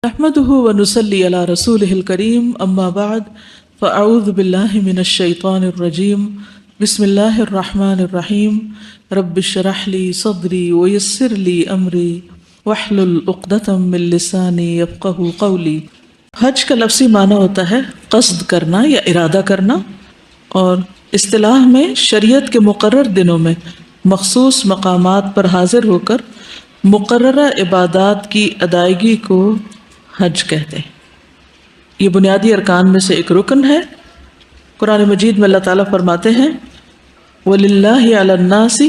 نحمده ونصلي على رسوله الكريم اما بعد فاعوذ بالله من الشيطان الرجيم بسم الله الرحمن الرحيم رب اشرح لي صدري ويسر لي امري واحلل عقدة من لساني يفقهوا قولي۔ حج کا لفظی معنی ہوتا ہے قصد کرنا یا ارادہ کرنا، اور اصطلاح میں شریعت کے مقرر دنوں میں مخصوص مقامات پر حاضر ہو کر مقررہ عبادات کی ادائیگی کو حج کہتے ہیں۔ یہ بنیادی ارکان میں سے ایک رکن ہے۔ قرآن مجید میں اللہ تعالیٰ فرماتے ہیں وَلِلَّهِ عَلَى النَّاسِ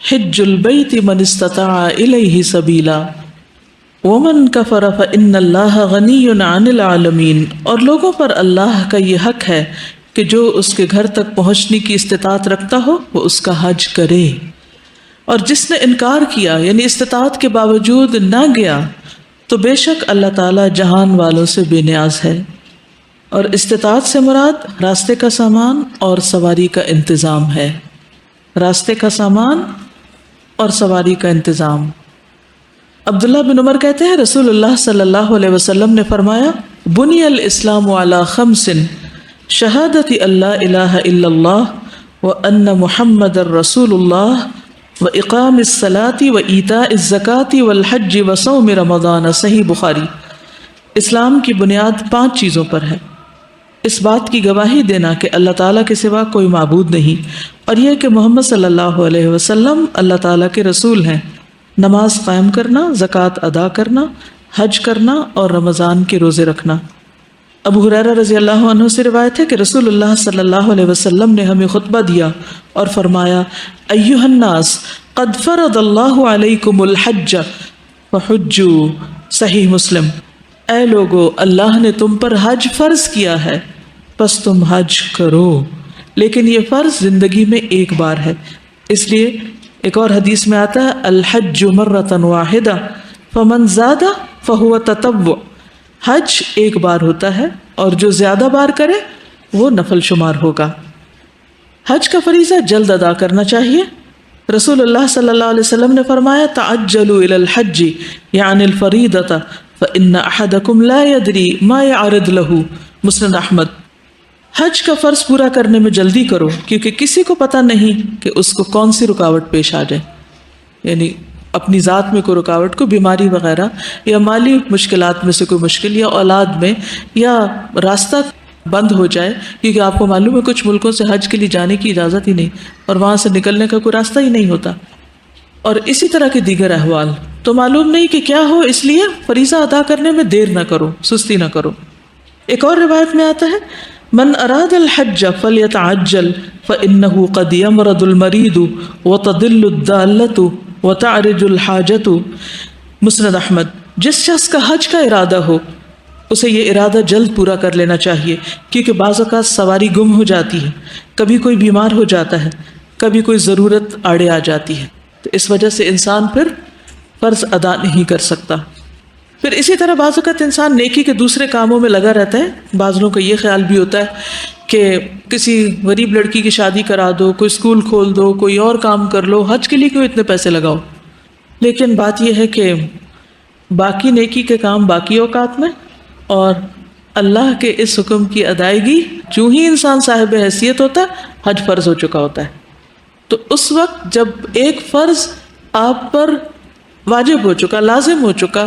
حِجُّ الْبَيْتِ مَنِ اسْتَطَاعَ إِلَيْهِ سَبِيلًا وَمَنْ كَفَرَ فَإِنَّ اللَّهَ غَنِيٌّ عَنِ الْعَالَمِينَ، اور لوگوں پر اللہ کا یہ حق ہے کہ جو اس کے گھر تک پہنچنے کی استطاعت رکھتا ہو وہ اس کا حج کرے، اور جس نے انکار کیا یعنی استطاعت کے باوجود نہ گیا تو بے شک اللہ تعالیٰ جہان والوں سے بے نیاز ہے۔ اور استطاعت سے مراد راستے کا سامان اور سواری کا انتظام ہے۔ راستے کا سامان اور سواری کا انتظام۔ عبداللہ بن عمر کہتے ہیں رسول اللہ صلی اللہ علیہ وسلم نے فرمایا بنی الاسلام علی خمس شہادت اللہ الہ الا اللہ وان محمد رسول اللہ وإقام الصلاة وإيتاء الزکاة والحج وصوم رمضان، صحیح بخاری۔ اسلام کی بنیاد 5 چیزوں پر ہے۔ اس بات کی گواہی دینا کہ اللہ تعالیٰ کے سوا کوئی معبود نہیں، اور یہ کہ محمد صلی اللہ علیہ وسلم اللہ تعالیٰ کے رسول ہیں، نماز قائم کرنا، زکوٰۃ ادا کرنا، حج کرنا اور رمضان کے روزے رکھنا۔ ابو ہریرہ رضی اللہ عنہ سے روایت ہے کہ رسول اللہ صلی اللہ علیہ وسلم نے ہمیں خطبہ دیا اور فرمایا ایھا الناس قد فرض اللہ علیکم الحج فحجوا، صحیح مسلم۔ اے لوگو، اللہ نے تم پر حج فرض کیا ہے پس تم حج کرو، لیکن یہ فرض زندگی میں ایک بار ہے، اس لیے ایک اور حدیث میں آتا ہے الحج مرۃ واحدہ فمن زاد فہو تطوع، حج ایک بار ہوتا ہے اور جو زیادہ بار کرے وہ نفل شمار ہوگا۔ حج کا فریضہ جلد ادا کرنا چاہیے۔ رسول اللہ صلی اللہ علیہ وسلم نے فرمایا تعجلوا الی الحج یعنی الفریضۃ فإن احدکم لا یدری ما یعرض له، مسند احمد۔ حج کا فرض پورا کرنے میں جلدی کرو کیونکہ کسی کو پتہ نہیں کہ اس کو کون سی رکاوٹ پیش آ جائے، یعنی اپنی ذات میں کوئی رکاوٹ، کوئی بیماری وغیرہ، یا مالی مشکلات میں سے کوئی مشکل، یا اولاد میں، یا راستہ بند ہو جائے، کیونکہ آپ کو معلوم ہے کچھ ملکوں سے حج کے لیے جانے کی اجازت ہی نہیں اور وہاں سے نکلنے کا کوئی راستہ ہی نہیں ہوتا، اور اسی طرح کے دیگر احوال، تو معلوم نہیں کہ کیا ہو، اس لیے فریضہ ادا کرنے میں دیر نہ کرو، سستی نہ کرو۔ ایک اور روایت میں آتا ہے من اراد الحج فلیتعجل فإنه قد یمرض المریض وتضل الضالۃ وتعرج الحاجۃ، مسند احمد۔ جس شخص کا حج کا ارادہ ہو اسے یہ ارادہ جلد پورا کر لینا چاہیے، کیونکہ بعض اوقات سواری گم ہو جاتی ہے، کبھی کوئی بیمار ہو جاتا ہے، کبھی کوئی ضرورت آڑے آ جاتی ہے، تو اس وجہ سے انسان پھر فرض ادا نہیں کر سکتا۔ پھر اسی طرح بعض اوقات انسان نیکی کے دوسرے کاموں میں لگا رہتا ہے۔ بعض لوگوں کا یہ خیال بھی ہوتا ہے کہ کسی غریب لڑکی کی شادی کرا دو، کوئی اسکول کھول دو، کوئی اور کام کر لو، حج کے لیے کیوں اتنے پیسے لگاؤ۔ لیکن بات یہ ہے کہ باقی نیکی کے کام باقی اوقات میں، اور اللہ کے اس حکم کی ادائیگی جو ہی انسان صاحب حیثیت ہوتا ہے حج فرض ہو چکا ہوتا ہے، تو اس وقت جب ایک فرض آپ پر واجب ہو چکا، لازم ہو چکا،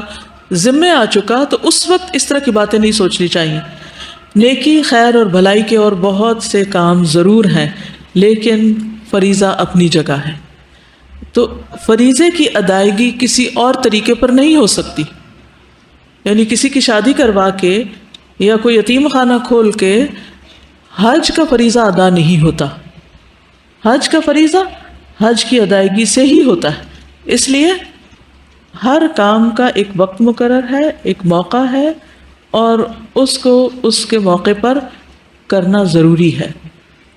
ذمے آ چکا، تو اس وقت اس طرح کی باتیں نہیں سوچنی چاہیے۔ نیکی، خیر اور بھلائی کے اور بہت سے کام ضرور ہیں، لیکن فریضہ اپنی جگہ ہے، تو فریضے کی ادائیگی کسی اور طریقے پر نہیں ہو سکتی، یعنی کسی کی شادی کروا کے یا کوئی یتیم خانہ کھول کے حج کا فریضہ ادا نہیں ہوتا۔ حج کا فریضہ حج کی ادائیگی سے ہی ہوتا ہے، اس لیے ہر کام کا ایک وقت مقرر ہے، ایک موقع ہے، اور اس کو اس کے موقع پر کرنا ضروری ہے۔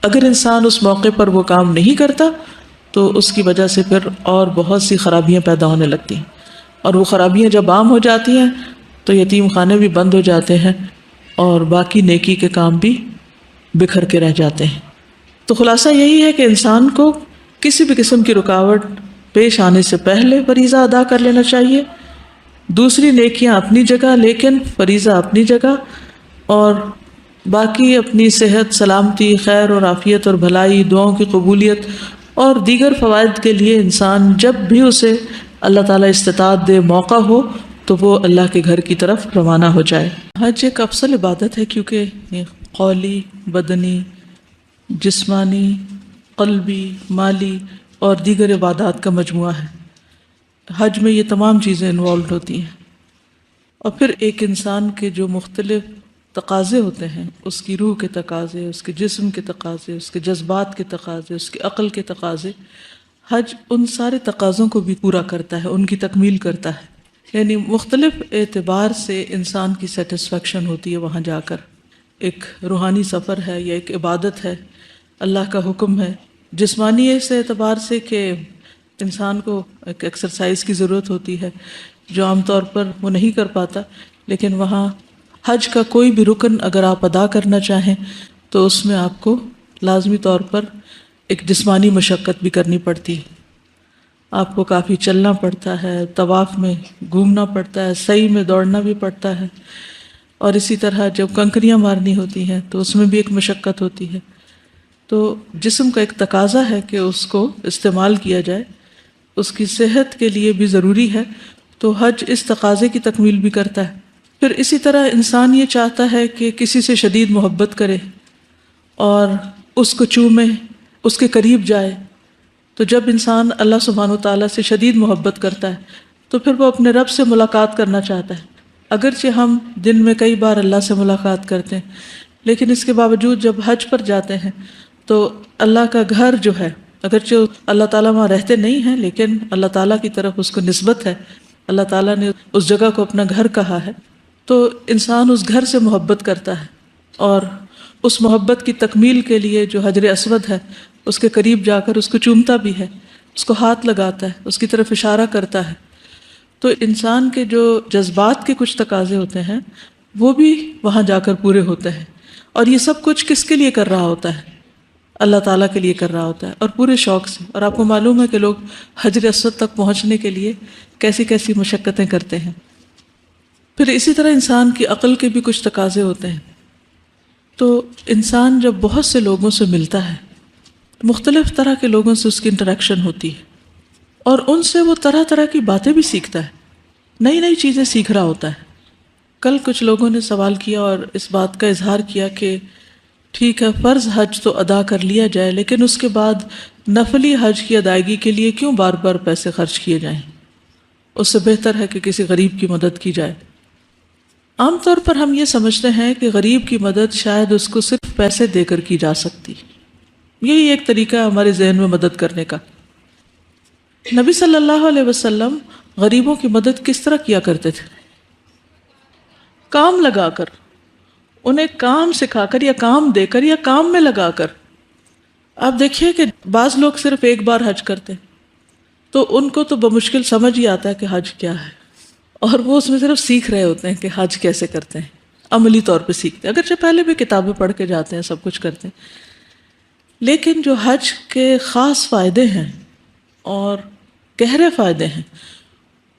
اگر انسان اس موقع پر وہ کام نہیں کرتا تو اس کی وجہ سے پھر اور بہت سی خرابیاں پیدا ہونے لگتی ہیں، اور وہ خرابیاں جب عام ہو جاتی ہیں تو یتیم خانے بھی بند ہو جاتے ہیں اور باقی نیکی کے کام بھی بکھر کے رہ جاتے ہیں۔ تو خلاصہ یہی ہے کہ انسان کو کسی بھی قسم کی رکاوٹ پیش آنے سے پہلے فریضہ ادا کر لینا چاہیے، دوسری نیکیاں اپنی جگہ، لیکن فریضہ اپنی جگہ، اور باقی اپنی صحت، سلامتی، خیر اور عافیت اور بھلائی، دعاؤں کی قبولیت اور دیگر فوائد کے لیے انسان جب بھی اسے اللہ تعالیٰ استطاعت دے، موقع ہو، تو وہ اللہ کے گھر کی طرف روانہ ہو جائے۔ حج ایک افضل عبادت ہے کیونکہ یہ قولی، بدنی، جسمانی، قلبی، مالی اور دیگر عبادات کا مجموعہ ہے۔ حج میں یہ تمام چیزیں انوالوڈ ہوتی ہیں، اور پھر ایک انسان کے جو مختلف تقاضے ہوتے ہیں، اس کی روح کے تقاضے، اس کے جسم کے تقاضے، اس کے جذبات کے تقاضے، اس کی عقل کے تقاضے، حج ان سارے تقاضوں کو بھی پورا کرتا ہے، ان کی تکمیل کرتا ہے۔ یعنی مختلف اعتبار سے انسان کی سیٹسفیکشن ہوتی ہے وہاں جا کر۔ ایک روحانی سفر ہے یا ایک عبادت ہے، اللہ کا حکم ہے۔ جسمانی اس اعتبار سے کہ انسان کو ایک ایکسرسائز کی ضرورت ہوتی ہے جو عام طور پر وہ نہیں کر پاتا، لیکن وہاں حج کا کوئی بھی رکن اگر آپ ادا کرنا چاہیں تو اس میں آپ کو لازمی طور پر ایک جسمانی مشقت بھی کرنی پڑتی ہے۔ آپ کو کافی چلنا پڑتا ہے، طواف میں گھومنا پڑتا ہے، سعی میں دوڑنا بھی پڑتا ہے، اور اسی طرح جب کنکریاں مارنی ہوتی ہیں تو اس میں بھی ایک مشقت ہوتی ہے۔ تو جسم کا ایک تقاضا ہے کہ اس کو استعمال کیا جائے، اس کی صحت کے لیے بھی ضروری ہے، تو حج اس تقاضے کی تکمیل بھی کرتا ہے۔ پھر اسی طرح انسان یہ چاہتا ہے کہ کسی سے شدید محبت کرے اور اس کو چومے، اس کے قریب جائے۔ تو جب انسان اللہ سبحانہ وتعالیٰ سے شدید محبت کرتا ہے تو پھر وہ اپنے رب سے ملاقات کرنا چاہتا ہے۔ اگرچہ ہم دن میں کئی بار اللہ سے ملاقات کرتے ہیں، لیکن اس کے باوجود جب حج پر جاتے ہیں تو اللہ کا گھر جو ہے، اگرچہ اللہ تعالیٰ وہاں رہتے نہیں ہیں، لیکن اللہ تعالیٰ کی طرف اس کو نسبت ہے، اللہ تعالیٰ نے اس جگہ کو اپنا گھر کہا ہے، تو انسان اس گھر سے محبت کرتا ہے، اور اس محبت کی تکمیل کے لیے جو حجر اسود ہے اس کے قریب جا کر اس کو چومتا بھی ہے، اس کو ہاتھ لگاتا ہے، اس کی طرف اشارہ کرتا ہے۔ تو انسان کے جو جذبات کے کچھ تقاضے ہوتے ہیں وہ بھی وہاں جا کر پورے ہوتے ہیں، اور یہ سب کچھ کس کے لیے کر رہا ہوتا ہے؟ اللہ تعالیٰ کے لیے کر رہا ہوتا ہے، اور پورے شوق سے۔ اور آپ کو معلوم ہے کہ لوگ حجر اسود تک پہنچنے کے لیے کیسی کیسی مشقتیں کرتے ہیں۔ پھر اسی طرح انسان کی عقل کے بھی کچھ تقاضے ہوتے ہیں۔ تو انسان جب بہت سے لوگوں سے ملتا ہے، مختلف طرح کے لوگوں سے اس کی انٹریکشن ہوتی ہے، اور ان سے وہ طرح طرح کی باتیں بھی سیکھتا ہے، نئی نئی چیزیں سیکھ رہا ہوتا ہے۔ کل کچھ لوگوں نے سوال کیا اور اس بات کا اظہار کیا کہ ٹھیک ہے، فرض حج تو ادا کر لیا جائے، لیکن اس کے بعد نفلی حج کی ادائیگی کے لیے کیوں بار بار پیسے خرچ کیے جائیں؟ اس سے بہتر ہے کہ کسی غریب کی مدد کی جائے۔ عام طور پر ہم یہ سمجھتے ہیں کہ غریب کی مدد شاید اس کو صرف پیسے دے کر کی جا سکتی، یہی ایک طریقہ ہے ہمارے ذہن میں مدد کرنے کا۔ نبی صلی اللہ علیہ وسلم غریبوں کی مدد کس طرح کیا کرتے تھے؟ کام لگا کر، انہیں کام سکھا کر یا کام دے کر یا کام میں لگا کر۔ آپ دیکھیے کہ بعض لوگ صرف ایک بار حج کرتے تو ان کو تو بمشکل سمجھ ہی آتا ہے کہ حج کیا ہے، اور وہ اس میں صرف سیکھ رہے ہوتے ہیں کہ حج کیسے کرتے ہیں، عملی طور پہ سیکھتے ہیں، اگرچہ پہلے بھی کتابیں پڑھ کے جاتے ہیں، سب کچھ کرتے ہیں، لیکن جو حج کے خاص فائدے ہیں اور گہرے فائدے ہیں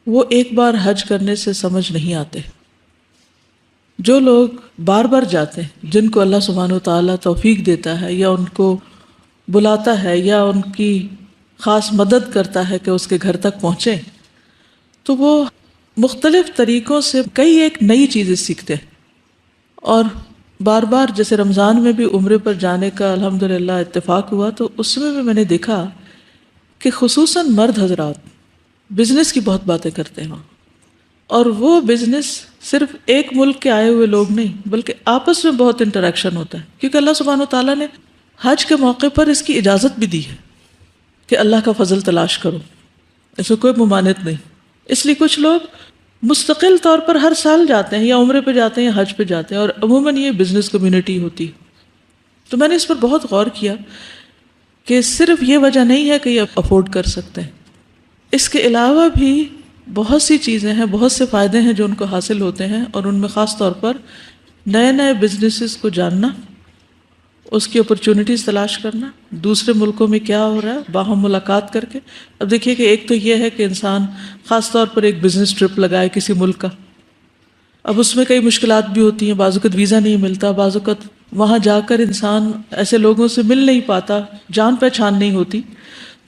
وہ ایک بار حج کرنے سے سمجھ نہیں آتے۔ جو لوگ بار بار جاتے ہیں، جن کو اللہ سبحانہ وتعالیٰ توفیق دیتا ہے یا ان کو بلاتا ہے یا ان کی خاص مدد کرتا ہے کہ اس کے گھر تک پہنچیں، تو وہ مختلف طریقوں سے کئی ایک نئی چیزیں سیکھتے ہیں، اور بار بار جیسے رمضان میں بھی عمرے پر جانے کا الحمدللہ اتفاق ہوا، تو اس میں بھی میں نے دیکھا کہ خصوصاً مرد حضرات بزنس کی بہت باتیں کرتے ہیں وہاں، اور وہ بزنس صرف ایک ملک کے آئے ہوئے لوگ نہیں بلکہ آپس میں بہت انٹریکشن ہوتا ہے، کیونکہ اللہ سبحانہ وتعالیٰ نے حج کے موقع پر اس کی اجازت بھی دی ہے کہ اللہ کا فضل تلاش کرو، اس میں کوئی ممانعت نہیں۔ اس لیے کچھ لوگ مستقل طور پر ہر سال جاتے ہیں، یا عمرے پہ جاتے ہیں یا حج پہ جاتے ہیں، اور عموماً یہ بزنس کمیونٹی ہوتی ہے۔ تو میں نے اس پر بہت غور کیا کہ صرف یہ وجہ نہیں ہے کہ یہ افورڈ کر سکتے ہیں، اس کے علاوہ بھی بہت سی چیزیں ہیں، بہت سے فائدے ہیں جو ان کو حاصل ہوتے ہیں، اور ان میں خاص طور پر نئے نئے بزنسز کو جاننا، اس کی اپرچونٹیز تلاش کرنا، دوسرے ملکوں میں کیا ہو رہا ہے، باہم ملاقات کر کے۔ اب دیکھیے کہ ایک تو یہ ہے کہ انسان خاص طور پر ایک بزنس ٹرپ لگائے کسی ملک کا، اب اس میں کئی مشکلات بھی ہوتی ہیں، بعض اوقات ویزا نہیں ملتا، بعض اوقات وہاں جا کر انسان ایسے لوگوں سے مل نہیں پاتا، جان پہچان نہیں ہوتی۔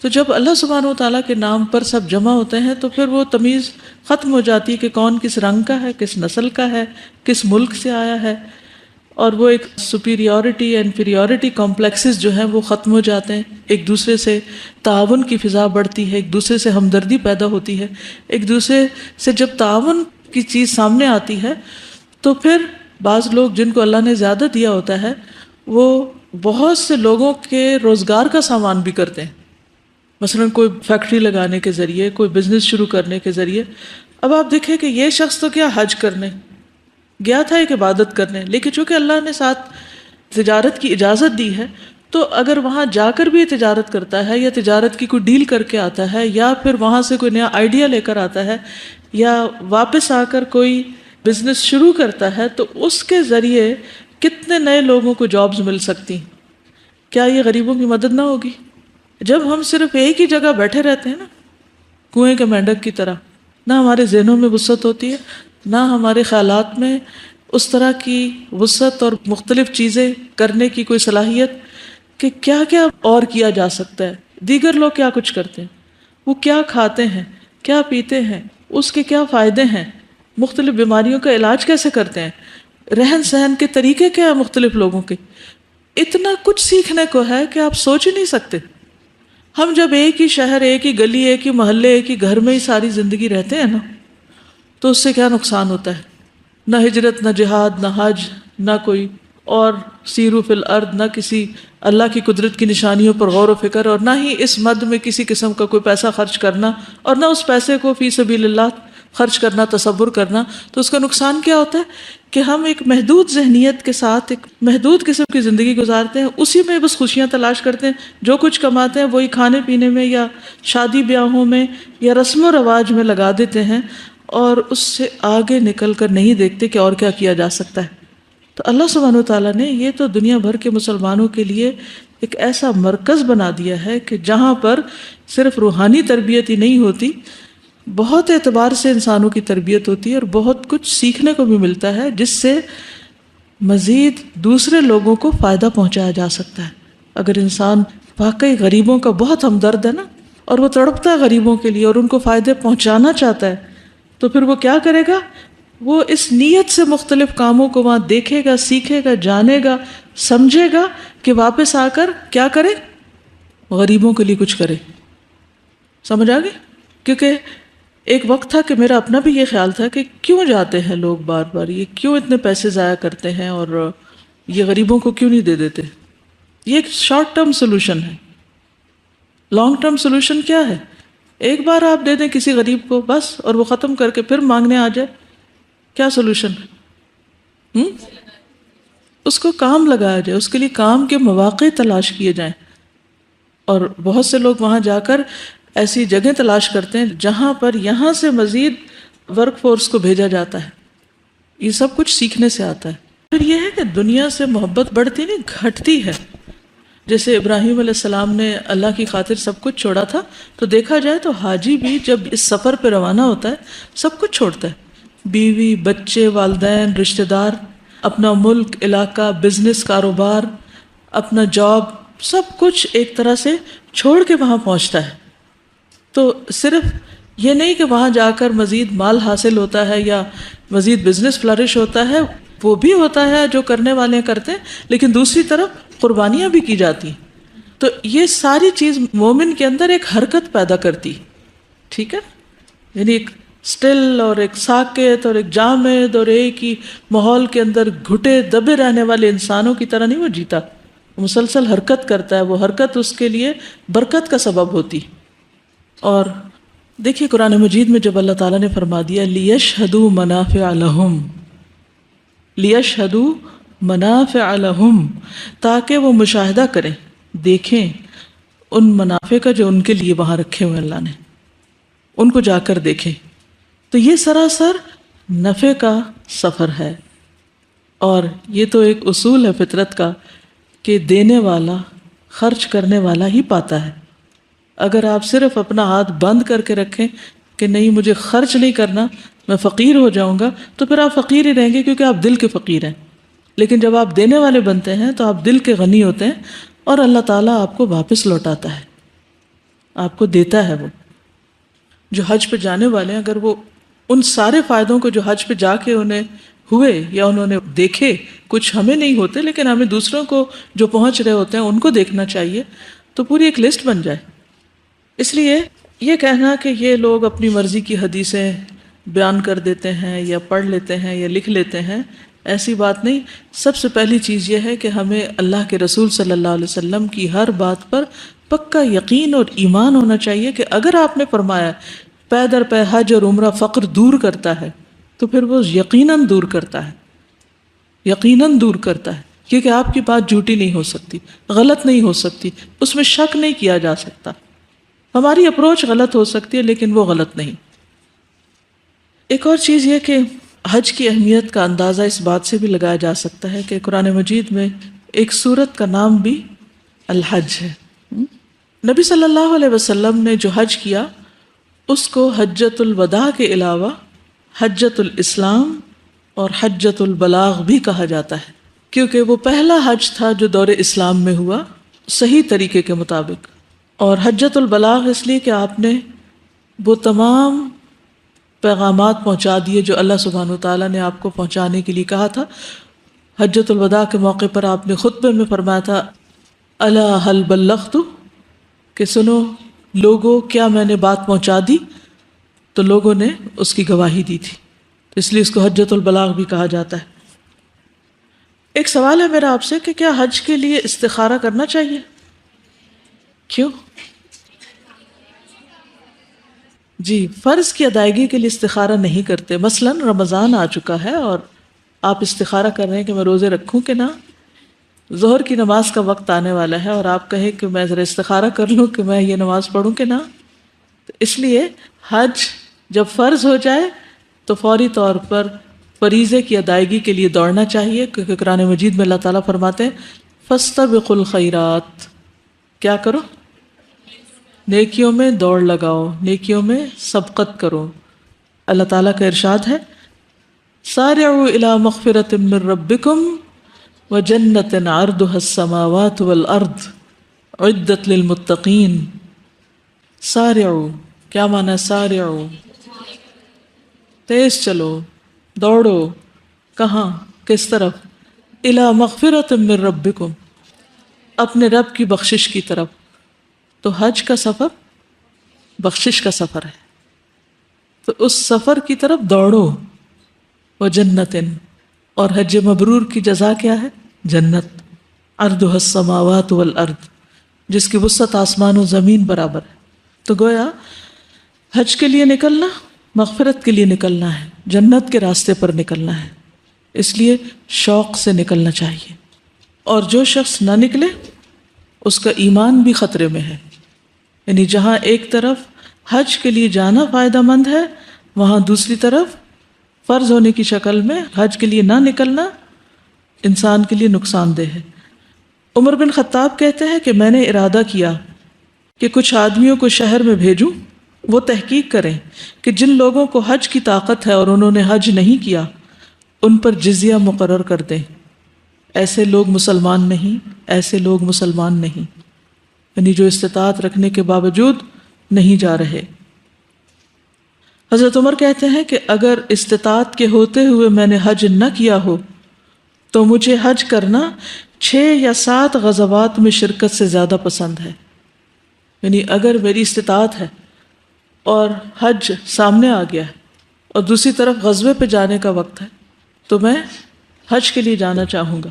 تو جب اللہ سبحانہ و تعالیٰ کے نام پر سب جمع ہوتے ہیں تو پھر وہ تمیز ختم ہو جاتی ہے کہ کون کس رنگ کا ہے، کس نسل کا ہے، کس ملک سے آیا ہے، اور وہ ایک سپیریورٹی انفیریورٹی کمپلیکسز جو ہیں وہ ختم ہو جاتے ہیں، ایک دوسرے سے تعاون کی فضا بڑھتی ہے، ایک دوسرے سے ہمدردی پیدا ہوتی ہے۔ ایک دوسرے سے جب تعاون کی چیز سامنے آتی ہے تو پھر بعض لوگ جن کو اللہ نے زیادہ دیا ہوتا ہے وہ بہت سے لوگوں کے روزگار کا سامان بھی کرتے ہیں، مثلا کوئی فیکٹری لگانے کے ذریعے، کوئی بزنس شروع کرنے کے ذریعے۔ اب آپ دیکھیں کہ یہ شخص تو کیا حج کرنے گیا تھا، ایک عبادت کرنے، لیکن چونکہ اللہ نے ساتھ تجارت کی اجازت دی ہے تو اگر وہاں جا کر بھی تجارت کرتا ہے یا تجارت کی کوئی ڈیل کر کے آتا ہے یا پھر وہاں سے کوئی نیا آئیڈیا لے کر آتا ہے یا واپس آ کر کوئی بزنس شروع کرتا ہے تو اس کے ذریعے کتنے نئے لوگوں کو جابز مل سکتی ہیں۔ کیا یہ غریبوں کی مدد نہ ہوگی؟ جب ہم صرف ایک ہی جگہ بیٹھے رہتے ہیں نا، کنویں کے مینڈک کی طرح، نہ ہمارے ذہنوں میں وسعت ہوتی ہے، نہ ہمارے خیالات میں اس طرح کی وسعت اور مختلف چیزیں کرنے کی کوئی صلاحیت کہ کیا کیا اور کیا جا سکتا ہے، دیگر لوگ کیا کچھ کرتے ہیں، وہ کیا کھاتے ہیں، کیا پیتے ہیں، اس کے کیا فائدے ہیں، مختلف بیماریوں کا علاج کیسے کرتے ہیں، رہن سہن کے طریقے کیا ہیں مختلف لوگوں کے، اتنا کچھ سیکھنے کو ہے کہ آپ سوچ ہی نہیں سکتے۔ ہم جب ایک ہی شہر، ایک ہی گلی، ایک ہی محلے، ایک ہی گھر میں ہی ساری زندگی رہتے ہیں نا تو اس سے کیا نقصان ہوتا ہے؟ نہ ہجرت، نہ جہاد، نہ حج، نہ کوئی اور سیرو فی الارض، نہ کسی اللہ کی قدرت کی نشانیوں پر غور و فکر، اور نہ ہی اس مد میں کسی قسم کا کوئی پیسہ خرچ کرنا، اور نہ اس پیسے کو فی سبیل اللہ خرچ کرنا، تصور کرنا۔ تو اس کا نقصان کیا ہوتا ہے کہ ہم ایک محدود ذہنیت کے ساتھ ایک محدود قسم کی زندگی گزارتے ہیں، اسی میں بس خوشیاں تلاش کرتے ہیں، جو کچھ کماتے ہیں وہی کھانے پینے میں یا شادی بیاہوں میں یا رسم و رواج میں لگا دیتے ہیں، اور اس سے آگے نکل کر نہیں دیکھتے کہ اور کیا کیا جا سکتا ہے۔ تو اللہ سبحانہ وتعالیٰ نے یہ تو دنیا بھر کے مسلمانوں کے لیے ایک ایسا مرکز بنا دیا ہے کہ جہاں پر صرف روحانی تربیت ہی نہیں ہوتی، بہت اعتبار سے انسانوں کی تربیت ہوتی ہے اور بہت کچھ سیکھنے کو بھی ملتا ہے جس سے مزید دوسرے لوگوں کو فائدہ پہنچایا جا سکتا ہے۔ اگر انسان واقعی غریبوں کا بہت ہمدرد ہے نا، اور وہ تڑپتا ہے غریبوں کے لیے اور ان کو فائدے پہنچانا چاہتا ہے، تو پھر وہ کیا کرے گا؟ وہ اس نیت سے مختلف کاموں کو وہاں دیکھے گا، سیکھے گا، جانے گا، سمجھے گا کہ واپس آ کر کیا کرے؟ غریبوں کے لیے کچھ کرے۔ سمجھ آ گئی؟ کیونکہ ایک وقت تھا کہ میرا اپنا بھی یہ خیال تھا کہ کیوں جاتے ہیں لوگ بار بار، یہ کیوں اتنے پیسے ضائع کرتے ہیں اور یہ غریبوں کو کیوں نہیں دے دیتے؟ یہ ایک شارٹ ٹرم سولوشن ہے۔ لانگ ٹرم سولوشن کیا ہے؟ ایک بار آپ دے دیں کسی غریب کو بس، اور وہ ختم کر کے پھر مانگنے آ جائے، کیا سولوشن ہے؟ اس کو کام لگایا جائے، اس کے لیے کام کے مواقع تلاش کیے جائیں۔ اور بہت سے لوگ وہاں جا کر ایسی جگہ تلاش کرتے ہیں جہاں پر یہاں سے مزید ورک فورس کو بھیجا جاتا ہے۔ یہ سب کچھ سیکھنے سے آتا ہے۔ پھر یہ ہے کہ دنیا سے محبت بڑھتی نہیں، گھٹتی ہے۔ جیسے ابراہیم علیہ السلام نے اللہ کی خاطر سب کچھ چھوڑا تھا، تو دیکھا جائے تو حاجی بھی جب اس سفر پہ روانہ ہوتا ہے سب کچھ چھوڑتا ہے، بیوی، بچے، والدین، رشتہ دار، اپنا ملک، علاقہ، بزنس، کاروبار، اپنا جاب، سب کچھ ایک طرح سے چھوڑ کے وہاں پہنچتا ہے۔ تو صرف یہ نہیں کہ وہاں جا کر مزید مال حاصل ہوتا ہے یا مزید بزنس فلرش ہوتا ہے، وہ بھی ہوتا ہے جو کرنے والے کرتے ہیں، لیکن دوسری طرف قربانیاں بھی کی جاتی ہیں۔ تو یہ ساری چیز مومن کے اندر ایک حرکت پیدا کرتی، ٹھیک ہے، یعنی ایک سٹل اور ایک ساکت اور ایک جامد اور ایک ہی ماحول کے اندر گھٹے دبے رہنے والے انسانوں کی طرح نہیں وہ جیتا، مسلسل حرکت کرتا ہے۔ وہ حرکت اس کے لیے برکت کا سبب ہوتی۔ اور دیکھیے قرآن مجید میں جب اللہ تعالیٰ نے فرما دیا لِيَشْهَدُوا مَنَافِعَ لَهُمْ، لِيَشْهَدُوا مَنَافِعَ لَهُمْ، تاکہ وہ مشاہدہ کریں، دیکھیں ان منافع کا جو ان کے لیے وہاں رکھے ہوئے اللہ نے، ان کو جا کر دیکھیں۔ تو یہ سراسر نفع کا سفر ہے، اور یہ تو ایک اصول ہے فطرت کا کہ دینے والا خرچ کرنے والا ہی پاتا ہے۔ اگر آپ صرف اپنا ہاتھ بند کر کے رکھیں کہ نہیں مجھے خرچ نہیں کرنا، میں فقیر ہو جاؤں گا، تو پھر آپ فقیر ہی رہیں گے، کیونکہ آپ دل کے فقیر ہیں۔ لیکن جب آپ دینے والے بنتے ہیں تو آپ دل کے غنی ہوتے ہیں، اور اللہ تعالیٰ آپ کو واپس لوٹاتا ہے، آپ کو دیتا ہے۔ وہ جو حج پہ جانے والے ہیں، اگر وہ ان سارے فائدوں کو جو حج پہ جا کے انہیں ہوئے یا انہوں نے دیکھے، کچھ ہمیں نہیں ہوتے لیکن ہمیں دوسروں کو جو پہنچ رہے ہوتے ہیں ان کو دیکھنا چاہیے، تو پوری ایک لسٹ بن جائے۔ اس لیے یہ کہنا کہ یہ لوگ اپنی مرضی کی حدیثیں بیان کر دیتے ہیں یا پڑھ لیتے ہیں یا لکھ لیتے ہیں، ایسی بات نہیں۔ سب سے پہلی چیز یہ ہے کہ ہمیں اللہ کے رسول صلی اللہ علیہ وسلم کی ہر بات پر پکا یقین اور ایمان ہونا چاہیے کہ اگر آپ نے فرمایا پے در پے حج اور عمرہ فقر دور کرتا ہے، تو پھر وہ یقیناً دور کرتا ہے، یقیناً دور کرتا ہے، کیونکہ آپ کی بات جھوٹی نہیں ہو سکتی، غلط نہیں ہو سکتی، اس میں شک نہیں کیا جا سکتا۔ ہماری اپروچ غلط ہو سکتی ہے لیکن وہ غلط نہیں۔ ایک اور چیز یہ کہ حج کی اہمیت کا اندازہ اس بات سے بھی لگایا جا سکتا ہے کہ قرآن مجید میں ایک سورت کا نام بھی الحج ہے۔ نبی صلی اللہ علیہ وسلم نے جو حج کیا اس کو حجۃ الوداع کے علاوہ حجۃ الاسلام اور حجۃ البلاغ بھی کہا جاتا ہے، کیونکہ وہ پہلا حج تھا جو دور اسلام میں ہوا صحیح طریقے کے مطابق۔ اور حجۃ البلاغ اس لیے کہ آپ نے وہ تمام پیغامات پہنچا دیے جو اللہ سبحانہ وتعالیٰ نے آپ کو پہنچانے کے لیے کہا تھا۔ حجۃ الوداع کے موقع پر آپ نے خطبے میں فرمایا تھا الا هل بلغت، کہ سنو لوگوں کیا میں نے بات پہنچا دی؟ تو لوگوں نے اس کی گواہی دی تھی، اس لیے اس کو حجۃ البلاغ بھی کہا جاتا ہے۔ ایک سوال ہے میرا آپ سے کہ کیا حج کے لیے استخارہ کرنا چاہیے؟ کیوں؟ جی، فرض کی ادائیگی کے لیے استخارہ نہیں کرتے۔ مثلا رمضان آ چکا ہے اور آپ استخارہ کر رہے ہیں کہ میں روزے رکھوں کہ نہ، ظہر کی نماز کا وقت آنے والا ہے اور آپ کہیں کہ میں ذرا استخارہ کر لوں کہ میں یہ نماز پڑھوں کہ نہ، تو اس لیے حج جب فرض ہو جائے تو فوری طور پر فریضے کی ادائیگی کے لیے دوڑنا چاہیے، کیونکہ قرآن مجید میں اللہ تعالیٰ فرماتے ہیں فاستبقوا الخیرات، کیا کرو؟ نیکیوں میں دوڑ لگاؤ، نیکیوں میں سبقت کرو۔ اللہ تعالیٰ کا ارشاد ہے سارعوا الی مغفرۃ من ربکم وجنۃ عرضها السماوات والارض اعدت للمتقین۔ سارعوا، کیا معنی ہے سارعوا؟ تیز چلو، دوڑو، کہاں؟ کس طرف؟ الی مغفرۃ من ربکم، اپنے رب کی بخشش کی طرف۔ تو حج کا سفر بخشش کا سفر ہے، تو اس سفر کی طرف دوڑو۔ وجنت، اور حج مبرور کی جزا کیا ہے؟ جنت، عرضها السماوات والارض، جس کی وسعت آسمان و زمین برابر ہے۔ تو گویا حج کے لیے نکلنا مغفرت کے لیے نکلنا ہے، جنت کے راستے پر نکلنا ہے، اس لیے شوق سے نکلنا چاہیے۔ اور جو شخص نہ نکلے اس کا ایمان بھی خطرے میں ہے، یعنی جہاں ایک طرف حج کے لیے جانا فائدہ مند ہے، وہاں دوسری طرف فرض ہونے کی شکل میں حج کے لیے نہ نکلنا انسان کے لیے نقصان دہ ہے۔ عمر بن خطاب کہتے ہیں کہ میں نے ارادہ کیا کہ کچھ آدمیوں کو شہر میں بھیجوں، وہ تحقیق کریں کہ جن لوگوں کو حج کی طاقت ہے اور انہوں نے حج نہیں کیا ان پر جزیہ مقرر کر دیں۔ ایسے لوگ مسلمان نہیں، ایسے لوگ مسلمان نہیں، یعنی جو استطاعت رکھنے کے باوجود نہیں جا رہے۔ حضرت عمر کہتے ہیں کہ اگر استطاعت کے ہوتے ہوئے میں نے حج نہ کیا ہو تو مجھے حج کرنا 6 یا 7 غزوات میں شرکت سے زیادہ پسند ہے۔ یعنی اگر میری استطاعت ہے اور حج سامنے آ گیا ہے اور دوسری طرف غزوے پہ جانے کا وقت ہے تو میں حج کے لیے جانا چاہوں گا۔